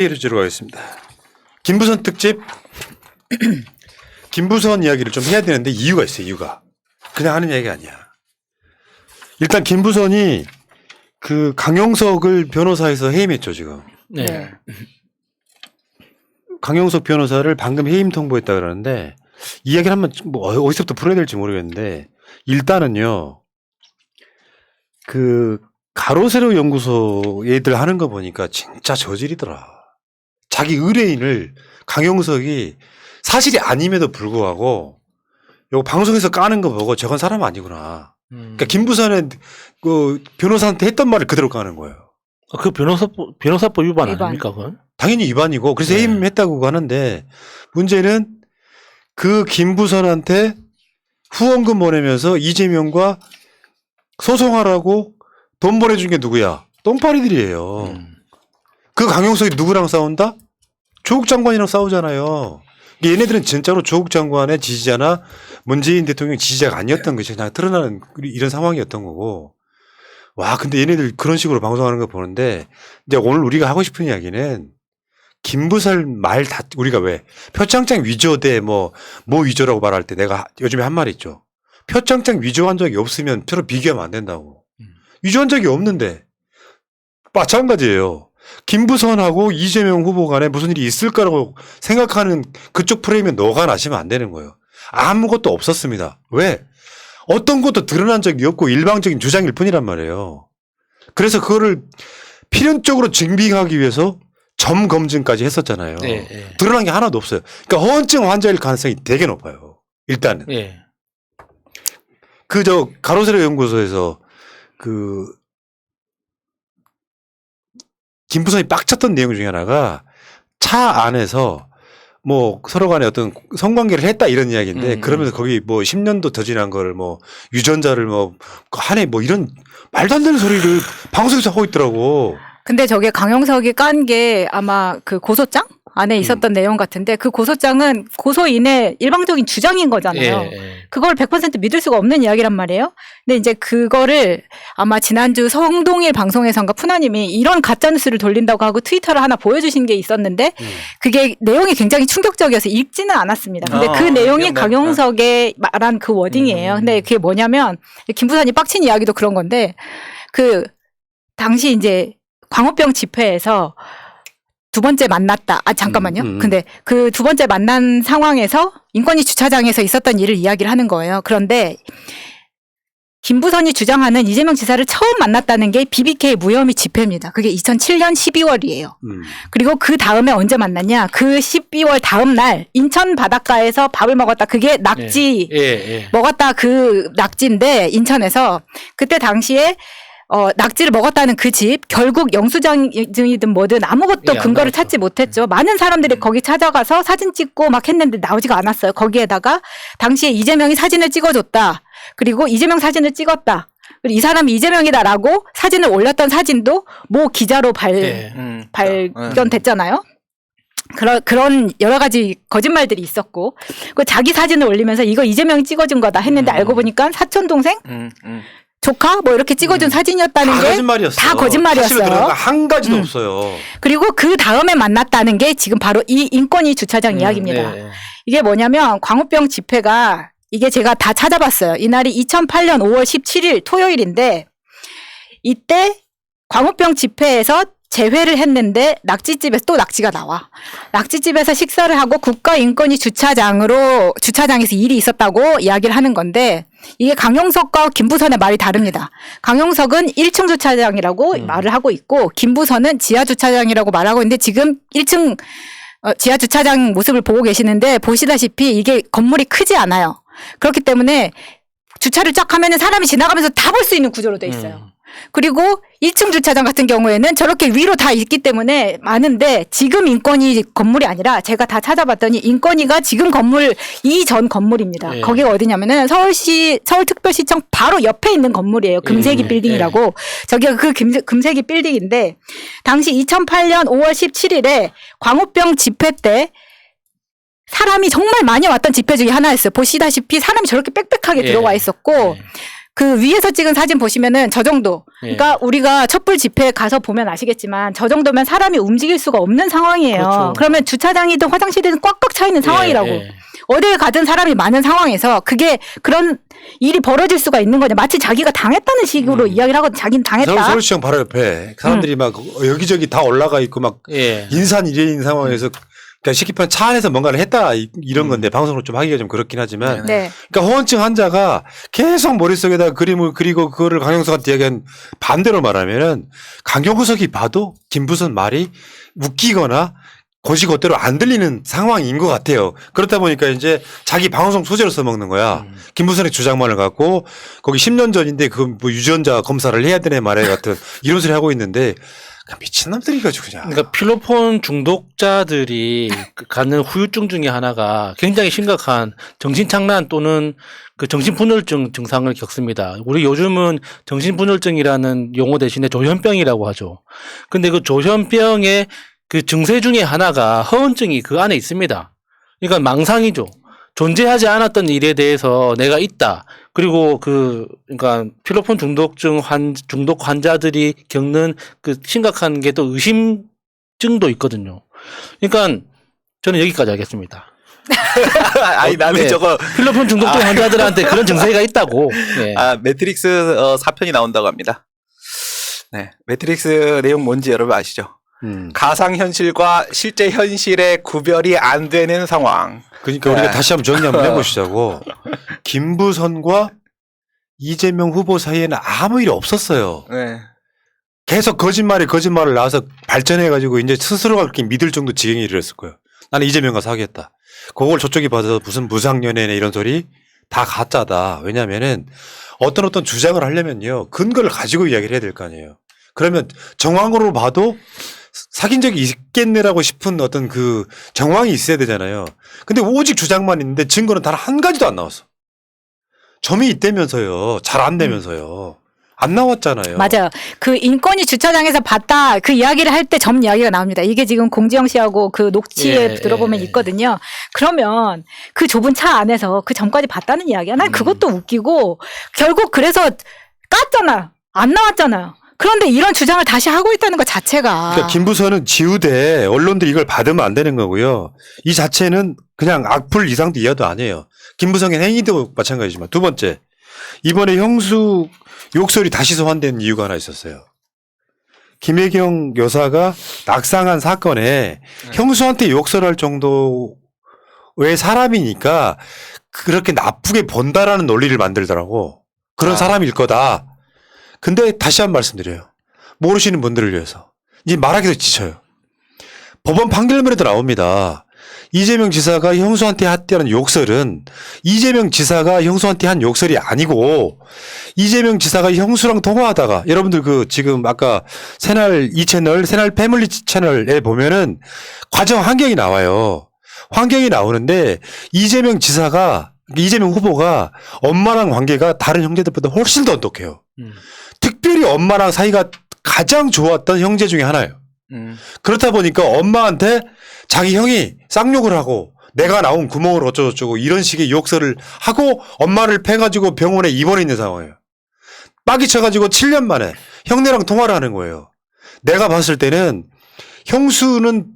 예를 들어가겠습니다. 김부선 특집 김부선 이야기를 좀 해야 되는데 이유가 있어요. 이유가 그냥 하는 이야기가 아니야. 일단 김부선이 그 강용석을 변호사에서 해임했죠 지금. 네. 강용석 변호사를 방금 해임 통보했다 그러는데 이 이야기를 한번 뭐 어디서부터 풀어야 될지 모르겠는데 일단은요 그 가로세로 연구소 얘들 하는 거 보니까 진짜 저질이더라. 자기 의뢰인을 강용석이 사실이 아님에도 불구하고 요 방송에서 까는 거 보고 저건 사람 아니구나. 그러니까 김부선은 그 변호사한테 했던 말을 그대로 까는 거예요. 그 변호사법 위반 아닙니까 그건? 당연히 위반이고 그래서 네. 해임했다고 하는데 문제는 그 김부선한테 후원금 보내면서 이재명과 소송하라고 돈 보내준 게 누구야? 똥파리들이에요. 그 강용석이 누구랑 싸운다? 조국 장관이랑 싸우잖아요. 얘네들은 진짜로 조국 장관의 지지자나 문재인 대통령 지지자가 아니었던 것이 그냥 드러나는 이런 상황이었던 거고. 와, 근데 얘네들 그런 식으로 방송하는 거 보는데 이제 오늘 우리가 하고 싶은 이야기는 김부선 말 다 우리가 왜 표창장 위조 대 뭐 위조라고 말할 때 내가 요즘에 한 말이 있죠. 표창장 위조한 적이 없으면 표로 비교하면 안 된다고. 위조한 적이 없는데 마찬가지예요. 김부선하고 이재명 후보 간에 무슨 일이 있을 거라고 생각하는 그쪽 프레임에 너가 나시면 안 되는 거예요. 아무것도 없었습니다. 왜? 어떤 것도 드러난 적이 없고 일방적인 주장일 뿐이란 말이에요. 그래서 그거를 필연적으로 증빙하기 위해서 점 검증까지 했었잖아요. 네, 네. 드러난 게 하나도 없어요. 그러니까 허언증 환자일 가능성이 되게 높아요. 일단은. 네. 그 가로세로 연구소에서 그 김부선이 빡쳤던 내용 중에 하나가 차 안에서 뭐 서로 간에 어떤 성관계를 했다 이런 이야기인데 그러면서 거기 뭐 10년도 더 지난 거를 뭐 유전자를 뭐 한해 뭐 이런 말도 안 되는 소리를 방송에서 하고 있더라고. 근데 저게 강용석이 깐 게 아마 그 고소장 안에 있었던 내용 같은데 그 고소장은 고소인의 일방적인 주장인 거잖아요. 그걸 100% 믿을 수가 없는 이야기란 말이에요. 근데 이제 그거를 아마 지난주 성동일 방송에선가 푸나님이 이런 가짜뉴스를 돌린다고 하고 트위터를 하나 보여주신 게 있었는데 그게 내용이 굉장히 충격적이어서 읽지는 않았습니다. 근데 그 내용이 강용석의 말한 그 워딩이에요. 근데 그게 뭐냐면 김부선이 빡친 이야기도 그런 건데 그 당시 이제 광우병 집회에서 두 번째 만났다. 아, 잠깐만요. 근데 그 두 번째 만난 상황에서 인권위 주차장에서 있었던 일을 이야기를 하는 거예요. 그런데 김부선이 주장하는 이재명 지사를 처음 만났다는 게 BBK 무혐의 집회입니다. 그게 2007년 12월이에요. 그리고 그 다음에 언제 만났냐? 그 12월 다음 날 인천 바닷가에서 밥을 먹었다. 그게 낙지 먹었다. 그 낙지인데 인천에서 그때 당시에 낙지를 먹었다는 그 집 결국 영수증이든 뭐든 아무것도 근거를 찾지 못했죠. 많은 사람들이 거기 찾아가서 사진 찍고 막 했는데 나오지가 않았어요. 거기에다가 당시에 이재명이 사진을 찍어줬다. 그리고 이재명 사진을 찍었다. 그리고 이 사람이 이재명이다라고 사진을 올렸던 사진도 모 기자로 발견됐잖아요. 그런 여러 가지 거짓말들이 있었고 그 자기 사진을 올리면서 이거 이재명이 찍어준 거다 했는데 알고 보니까 사촌 동생 조카 뭐 이렇게 찍어준 사진이었다는 게 다 거짓말이었어요. 사실 그런 거 한 가지도 없어요. 그리고 그 다음에 만났다는 게 지금 바로 이 인권위 주차장 이야기입니다. 이게 뭐냐면 광우병 집회가 이게 제가 다 찾아봤어요. 이날이 2008년 5월 17일 토요일인데 이때 광우병 집회에서 재회를 했는데 낙지집에서 또 낙지가 나와. 낙지집에서 식사를 하고 국가인권위 주차장에서 일이 있었다고 이야기를 하는 건데 이게 강용석과 김부선의 말이 다릅니다. 강용석은 1층 주차장이라고 말을 하고 있고 김부선은 지하 주차장이라고 말하고 있는데 지금 1층 지하 주차장 모습을 보고 계시는데 보시다시피 이게 건물이 크지 않아요. 그렇기 때문에 주차를 쫙 하면은 사람이 지나가면서 다 볼 수 있는 구조로 돼 있어요. 그리고 1층 주차장 같은 경우에는 저렇게 위로 다 있기 때문에 많은데 지금 인권위 건물이 아니라 제가 다 찾아봤더니 인권위가 지금 건물 이전 건물입니다. 거기가 어디냐면은 서울특별시청 바로 옆에 있는 건물이에요. 금세기 빌딩이라고. 저기가 그 금세기 빌딩인데 당시 2008년 5월 17일에 광우병 집회 때 사람이 정말 많이 왔던 집회 중에 하나였어요. 보시다시피 사람이 저렇게 빽빽하게 들어와 있었고 그 위에서 찍은 사진 보시면은 저 정도. 예. 그러니까 우리가 촛불 집회 가서 보면 아시겠지만 저 정도면 사람이 움직일 수가 없는 상황이에요. 그렇죠. 그러면 주차장이든 화장실이든 꽉꽉 차 있는 상황이라고. 예, 예. 어딜 가든 사람이 많은 상황에서 그게 그런 일이 벌어질 수가 있는 거냐. 마치 자기가 당했다는 식으로 이야기를 하거든. 자기는 당했다. 서울시청 바로 옆에 사람들이 막 여기저기 다 올라가 있고 막 예. 인산 일인 상황에서 그러니까 쉽게 표현 차 안에서 뭔가를 했다 이런 건데 방송으로 좀 하기가 좀 그렇긴 하지만 네. 그러니까 호언증 환자가 계속 머릿속에다 그림을 그리고 그거를 강용석한테 이야기한 반대로 말하면은 강용석이 봐도 김부선 말이 웃기거나 곧이곧대로 안 들리는 상황인 것 같아요. 그렇다 보니까 이제 자기 방송 소재로 써먹는 거야. 김부선의 주장만을 갖고 거기 10년 전인데 그 뭐 유전자 검사를 해야 되네 말해 같은 이런 소리 하고 있는데 미친놈들이가지고 그냥. 그러니까 필로폰 중독자들이 갖는 후유증 중에 하나가 굉장히 심각한 정신착란 또는 그 정신분열증 증상을 겪습니다. 우리 요즘은 정신분열증이라는 용어 대신에 조현병이라고 하죠. 근데 그 조현병의 그 증세 중에 하나가 허언증이 그 안에 있습니다. 그러니까 망상이죠. 존재하지 않았던 일에 대해서 내가 있다. 그리고 그러니까 필로폰 중독 환자들이 겪는 그 심각한 게 또 의심증도 있거든요. 그러니까 저는 여기까지 하겠습니다. 아니 나는 네. 저거 필로폰 중독증 환자들한테 그런 증세가 있다고. 네. 매트릭스 4편이 나온다고 합니다. 네, 매트릭스 내용 뭔지 여러분 아시죠? 가상 현실과 실제 현실의 구별이 안 되는 상황. 그러니까 우리가 다시 한번 정리 한번 해보시자고. 김부선과 이재명 후보 사이에는 아무 일이 없었어요. 네. 계속 거짓말을 나와서 발전해가지고 이제 스스로가 그렇게 믿을 정도 지경에 이르렀을 거예요. 나는 이재명과 사귀었다. 그걸 저쪽이 봐서 무슨 무상연애네 이런 소리 다 가짜다. 왜냐면은 어떤 주장을 하려면요. 근거를 가지고 이야기를 해야 될 거 아니에요. 그러면 정황으로 봐도 사귄 적이 있겠네라고 싶은 어떤 그 정황이 있어야 되잖아요. 근데 오직 주장만 있는데 증거는 단 한 가지도 안 나왔어. 점이 있다면서요. 잘 안 되면서요. 안 나왔잖아요. 맞아요. 그 인권위 주차장에서 봤다 그 이야기를 할 때 점 이야기가 나옵니다. 이게 지금 공지영 씨하고 그 녹취에 들어보면 있거든요. 그러면 그 좁은 차 안에서 그 점까지 봤다는 이야기야. 난 그것도 웃기고 결국 그래서 깠잖아. 안 나왔잖아요. 그런데 이런 주장을 다시 하고 있다는 것 자체가. 그러니까 김부선은 지우되 언론들이 이걸 받으면 안 되는 거고요. 이 자체는 그냥 악플 이상도 이하도 아니에요. 김부선의 행위도 마찬가지지만 두 번째. 이번에 형수 욕설이 다시 소환된 이유가 하나 있었어요. 김혜경 여사가 낙상한 사건에 형수한테 욕설할 정도의 사람이니까 그렇게 나쁘게 본다라는 논리를 만들더라고. 그런 사람일 거다. 근데 다시 한 번 말씀드려요. 모르시는 분들을 위해서. 이제 말하기도 지쳐요. 법원 판결문에도 나옵니다. 이재명 지사가 형수한테 했다는 욕설은 이재명 지사가 형수한테 한 욕설이 아니고 이재명 지사가 형수랑 통화하다가 여러분들 그 지금 아까 새날 2채널 새날 패밀리 채널에 보면은 과정 환경이 나와요. 환경이 나오는데 이재명 후보가 엄마랑 관계가 다른 형제들보다 훨씬 더 돈독해요. 특별히 엄마랑 사이가 가장 좋았던 형제 중에 하나예요. 그렇다 보니까 엄마한테 자기 형이 쌍욕을 하고 내가 나온 구멍을 어쩌고저쩌고 이런 식의 욕설을 하고 엄마를 패가지고 병원에 입원해 있는 상황이에요. 빡이 쳐가지고 7년 만에 형네랑 통화를 하는 거예요. 내가 봤을 때는 형수는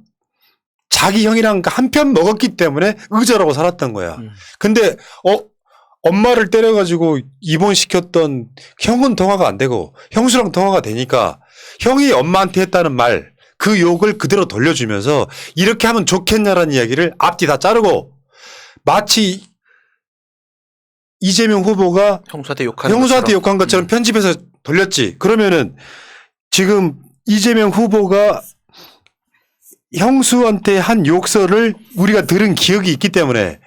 자기 형이랑 한 편 먹었기 때문에 의절하고 살았던 거야. 근데 엄마를 때려가지고 입원시켰던 형은 통화가 안 되고 형수랑 통화가 되니까 형이 엄마한테 했다는 말 그 욕을 그대로 돌려주면서 이렇게 하면 좋겠냐라는 이야기를 앞뒤 다 자르고 마치 이재명 후보가 형수한테 욕한 것처럼 편집해서 돌렸지. 그러면은 지금 이재명 후보가 형수한테 한 욕설을 우리가 들은 기억이 있기 때문에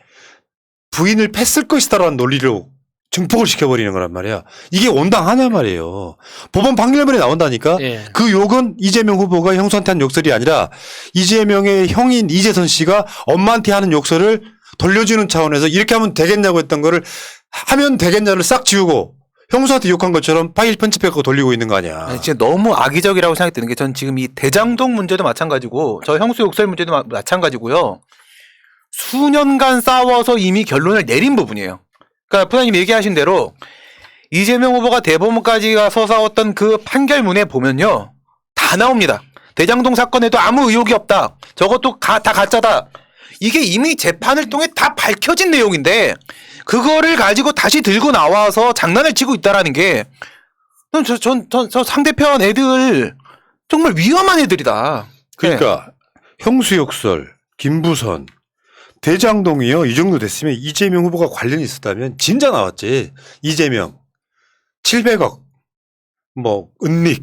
부인을 팼을 것이다라는 논리로 증폭을 시켜버리는 거란 말이야. 이게 온당하냐 말이에요. 법원 판결문에 나온다니까. 예. 그 욕은 이재명 후보가 형수한테 한 욕설이 아니라 이재명의 형인 이재선 씨가 엄마한테 하는 욕설을 돌려주는 차원에서 이렇게 하면 되겠냐고 했던 거를 하면 되겠냐를 싹 지우고 형수한테 욕한 것처럼 파일 편집해서 돌리고 있는 거 아니야. 아니, 진짜 너무 악의적이라고 생각되는 게 전 지금 이 대장동 문제도 마찬가지고 저 형수 욕설 문제도 마찬가지고요. 수년간 싸워서 이미 결론을 내린 부분이에요. 그러니까 부장님 얘기하신 대로 이재명 후보가 대법원까지 가서 싸웠던 그 판결문에 보면요. 다 나옵니다. 대장동 사건에도 아무 의혹이 없다. 저것도 다 가짜다. 이게 이미 재판을 통해 다 밝혀진 내용인데 그거를 가지고 다시 들고 나와서 장난을 치고 있다라는 게 저 상대편 애들 정말 위험한 애들이다. 그러니까 형수욕설, 김부선, 대장동이요. 이 정도 됐으면 이재명 후보가 관련이 있었다면 진짜 나왔지. 이재명 700억 뭐 은닉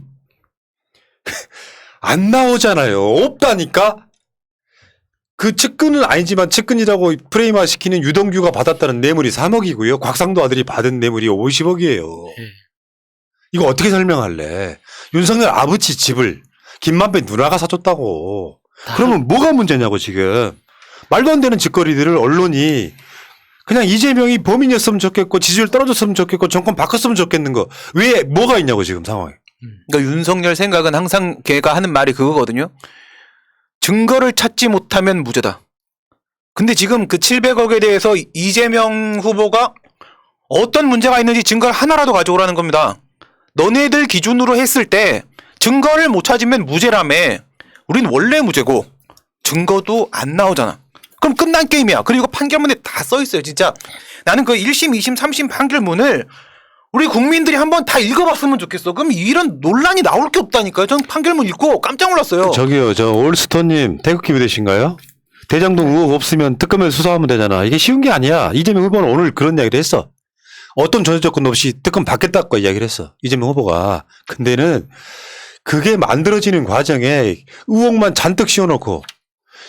안 나오잖아요. 없다니까. 그 측근은 아니지만 측근이라고 프레임화 시키는 유동규가 받았다는 뇌물이 3억이고요. 곽상도 아들이 받은 뇌물이 50억이에요. 이거 어떻게 설명할래? 윤석열 아버지 집을 김만배 누나가 사줬다고. 그러면 뭐가 문제냐고 지금. 말도 안 되는 짓거리들을 언론이 그냥 이재명이 범인이었으면 좋겠고 지지율 떨어졌으면 좋겠고 정권 바꿨으면 좋겠는 거. 왜 뭐가 있냐고 지금 상황에. 그러니까 윤석열 생각은 항상 걔가 하는 말이 그거거든요. 증거를 찾지 못하면 무죄다. 근데 지금 그 700억에 대해서 이재명 후보가 어떤 문제가 있는지 증거를 하나라도 가져오라는 겁니다. 너네들 기준으로 했을 때 증거를 못 찾으면 무죄라며. 우린 원래 무죄고 증거도 안 나오잖아. 그럼 끝난 게임이야. 그리고 판결문에 다 써 있어요. 진짜 나는 그 1심, 2심, 3심 판결문을 우리 국민들이 한번 다 읽어봤으면 좋겠어. 그럼 이런 논란이 나올 게 없다니까요. 전 판결문 읽고 깜짝 놀랐어요. 저기요, 저 올스터님 태극기 부대신가요? 대장동 의혹 없으면 특검을 수사하면 되잖아. 이게 쉬운 게 아니야. 이재명 후보는 오늘 그런 이야기를 했어. 어떤 전제 조건 없이 특검 받겠다고 이야기를 했어. 이재명 후보가. 근데는 그게 만들어지는 과정에 의혹만 잔뜩 씌워놓고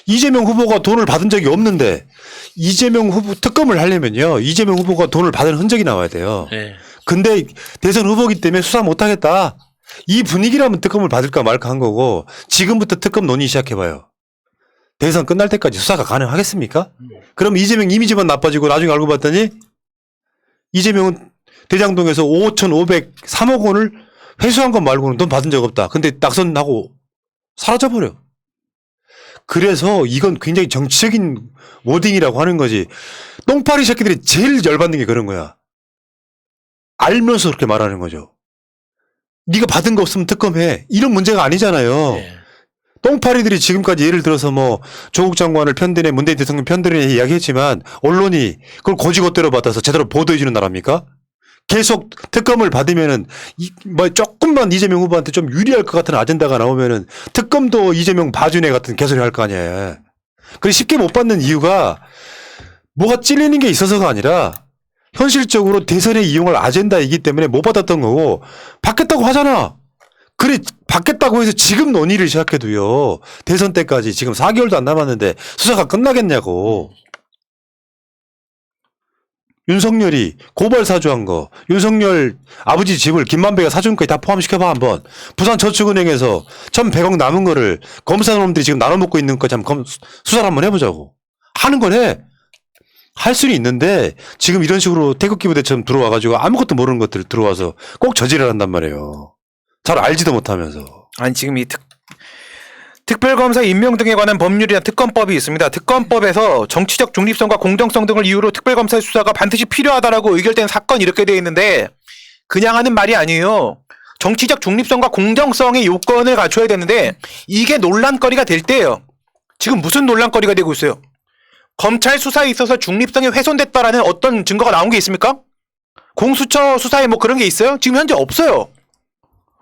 이재명 후보가 돈을 받은 적이 없는데 이재명 후보 특검을 하려면요. 이재명 후보가 돈을 받은 흔적이 나와야 돼요. 네. 근데 대선 후보기 때문에 수사 못하겠다. 이 분위기라면 특검을 받을까 말까 한 거고 지금부터 특검 논의 시작해봐요. 대선 끝날 때까지 수사가 가능하겠습니까? 그럼 이재명 이미지만 나빠지고 나중에 알고 봤더니 이재명은 대장동에서 5,503억 원을 회수한 것 말고는 돈 받은 적 없다. 근데 낙선하고 사라져버려. 그래서 이건 굉장히 정치적인 워딩이라고 하는 거지. 똥파리 새끼들이 제일 열받는 게 그런 거야. 알면서 그렇게 말하는 거죠. 네가 받은 거 없으면 특검해. 이런 문제가 아니잖아요. 네. 똥파리들이 지금까지 예를 들어서 뭐 조국 장관을 편드네 문재인 대통령 편드네 이야기했지만 언론이 그걸 고지고대로 받아서 제대로 보도해주는 나라입니까? 계속 특검을 받으면은 뭐 조금만 이재명 후보한테 좀 유리할 것 같은 아젠다가 나오면은 특검도 이재명 봐주네 같은 개소리 할 거 아니에요. 그래 쉽게 못 받는 이유가 뭐가 찔리는 게 있어서가 아니라 현실적으로 대선에 이용할 아젠다이기 때문에 못 받았던 거고 받겠다고 하잖아. 그래 받겠다고 해서 지금 논의를 시작해도요. 대선 때까지 지금 4개월도 안 남았는데 수사가 끝나겠냐고. 윤석열이 고발 사주한 거, 윤석열 아버지 집을 김만배가 사준 거에 다 포함시켜봐 한번. 부산저축은행에서 1,100억 남은 거를 검사놈들이 지금 나눠먹고 있는 거 참 수사를 한번 해보자고. 하는 건 해. 할 수는 있는데 지금 이런 식으로 태극기 부대처럼 들어와가지고 아무것도 모르는 것들 들어와서 꼭 저지를 한단 말이에요. 잘 알지도 못하면서. 아니 지금 이 특별검사 임명 등에 관한 법률이나 특검법이 있습니다. 특검법에서 정치적 중립성과 공정성 등을 이유로 특별검사의 수사가 반드시 필요하다라고 의결된 사건이 이렇게 되어 있는데 그냥 하는 말이 아니에요. 정치적 중립성과 공정성의 요건을 갖춰야 되는데 이게 논란거리가 될 때예요. 지금 무슨 논란거리가 되고 있어요? 검찰 수사에 있어서 중립성이 훼손됐다라는 어떤 증거가 나온 게 있습니까? 공수처 수사에 뭐 그런 게 있어요? 지금 현재 없어요.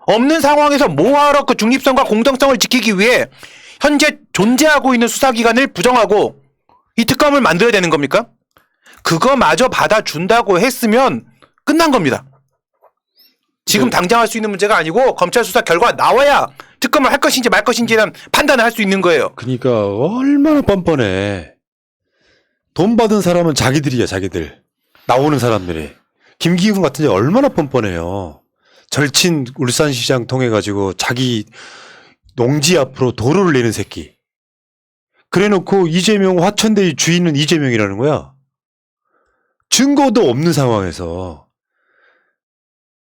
없는 상황에서 뭐하러 그 중립성과 공정성을 지키기 위해 현재 존재하고 있는 수사기관을 부정하고 이 특검을 만들어야 되는 겁니까? 그거마저 받아준다고 했으면 끝난 겁니다. 지금 당장 할 수 있는 문제가 아니고 검찰 수사 결과 나와야 특검을 할 것인지 말 것인지에 대한 판단을 할 수 있는 거예요. 그러니까 얼마나 뻔뻔해. 돈 받은 사람은 자기들이야 자기들. 나오는 사람들이. 김기훈 같은 데 얼마나 뻔뻔해요. 절친 울산시장 통해 가지고 자기 농지 앞으로 도로를 내는 새끼. 그래놓고 이재명 화천대유 주인은 이재명이라는 거야. 증거도 없는 상황에서.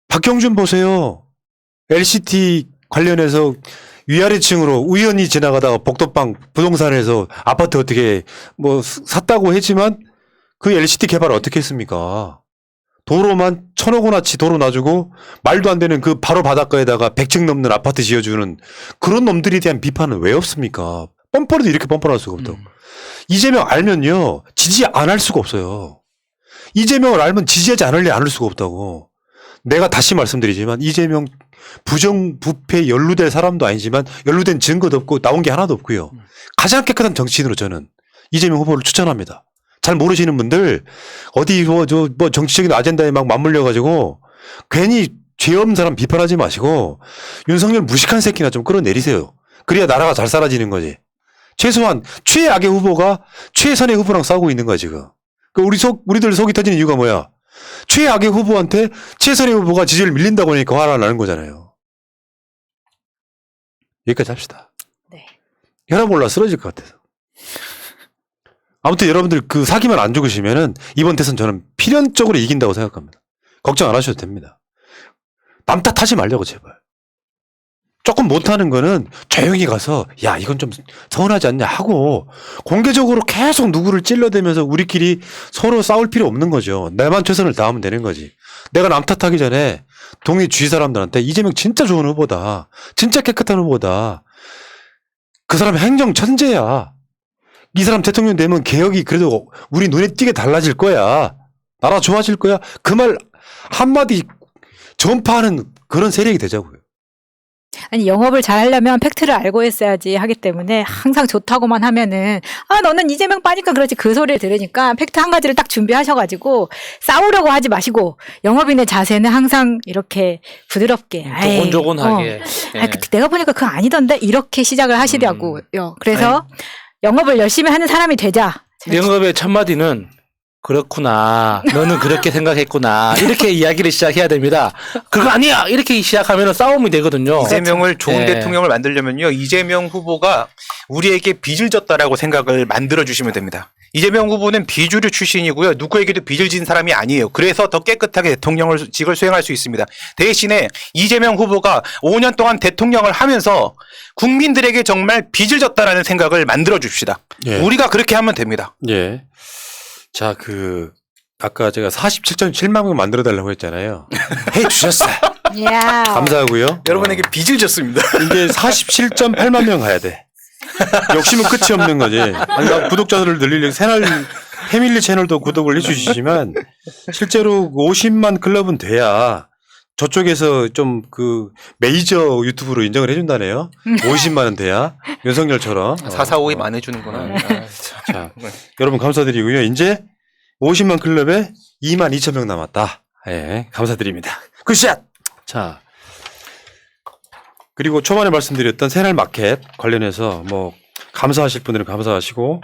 박형준 보세요. LCT 관련해서 위아래층으로 우연히 지나가다가 복도방 부동산에서 아파트 어떻게 뭐 샀다고 했지만 그 LCT 개발 어떻게 했습니까? 도로만 1,000억 원어치 도로 놔주고 말도 안 되는 그 바로 바닷가에다가 100층 넘는 아파트 지어주는 그런 놈들에 대한 비판은 왜 없습니까? 뻔뻔해도 이렇게 뻔뻔할 수가 없다고. 이재명 알면요. 지지 안 할 수가 없어요. 이재명을 알면 지지하지 않을 수가 없다고. 내가 다시 말씀드리지만 이재명 부정부패 연루될 사람도 아니지만 연루된 증거도 없고 나온 게 하나도 없고요. 가장 깨끗한 정치인으로 저는 이재명 후보를 추천합니다. 잘 모르시는 분들 어디 뭐 정치적인 아젠다에 막 맞물려 가지고 괜히 죄 없는 사람 비판하지 마시고 윤석열 무식한 새끼나 좀 끌어내리세요. 그래야 나라가 잘 살아지는 거지. 최소한 최악의 후보가 최선의 후보랑 싸우고 있는 거야 지금. 그 우리들 속이 터지는 이유가 뭐야? 최악의 후보한테 최선의 후보가 지지를 밀린다고 하니까 화가 나는 거잖아요. 여기까지 합시다. 네. 혈압 올라 쓰러질 것 같아서. 아무튼 여러분들 그 사기만 안 죽으시면은 이번 대선 저는 필연적으로 이긴다고 생각합니다. 걱정 안 하셔도 됩니다. 남 탓하지 말려고 제발. 조금 못하는 거는 조용히 가서 야 이건 좀 서운하지 않냐 하고 공개적으로 계속 누구를 찔러대면서 우리끼리 서로 싸울 필요 없는 거죠. 내만 최선을 다하면 되는 거지. 내가 남 탓하기 전에 동네 주위 사람들한테 이재명 진짜 좋은 후보다. 진짜 깨끗한 후보다. 그 사람 행정 천재야. 이 사람 대통령 되면 개혁이 그래도 우리 눈에 띄게 달라질 거야. 나라 좋아질 거야. 그 말 한마디 전파하는 그런 세력이 되자고요. 아니 영업을 잘 하려면 팩트를 알고 했어야지 하기 때문에 항상 좋다고만 하면은 너는 이재명 빠니까 그렇지 그 소리를 들으니까 팩트 한 가지를 딱 준비하셔가지고 싸우려고 하지 마시고 영업인의 자세는 항상 이렇게 부드럽게 조곤조곤하게. 내가 보니까 그거 아니던데 이렇게 시작을 하시려고요. 그래서 영업을 열심히 하는 사람이 되자. 영업의 첫 마디는 그렇구나. 너는 그렇게 생각했구나. 이렇게 이야기를 시작해야 됩니다. 그거 아니야. 이렇게 시작하면 싸움이 되거든요. 이재명을 좋은 네. 대통령을 만들려면요. 이재명 후보가 우리에게 빚을 졌다라고 생각을 만들어 주시면 됩니다. 이재명 후보는 비주류 출신이고요. 누구에게도 빚을 진 사람이 아니에요. 그래서 더 깨끗하게 대통령직을 수행할 수 있습니다. 대신에 이재명 후보가 5년 동안 대통령을 하면서 국민들에게 정말 빚을 졌다라는 생각을 만들어 줍시다. 예. 우리가 그렇게 하면 됩니다. 예. 자, 아까 제가 47.7만 명 만들어 달라고 했잖아요. 해 주셨어요. 야. 감사하고요. 여러분에게 빚을 졌습니다. 이게 47.8만 명 가야 돼. 욕심은 끝이 없는 거지. 아니, 나 구독자들을 늘리려고 새날 패밀리 채널도 구독을 해주시지만 실제로 50만 클럽은 돼야 저쪽에서 좀 메이저 유튜브로 인정을 해준다네요. 50만은 돼야 윤석열처럼. 445이 많아주는구나. 자, 여러분 감사드리고요. 이제 50만 클럽에 2만 2천 명 남았다. 예, 감사드립니다. 굿샷! 자, 그리고 초반에 말씀드렸던 새날 마켓 관련해서 감사하실 분들은 감사하시고,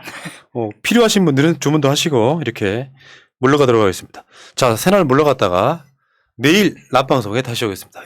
필요하신 분들은 주문도 하시고, 이렇게 물러가도록 하겠습니다. 자, 새날 물러갔다가 내일 낮방송에 다시 오겠습니다.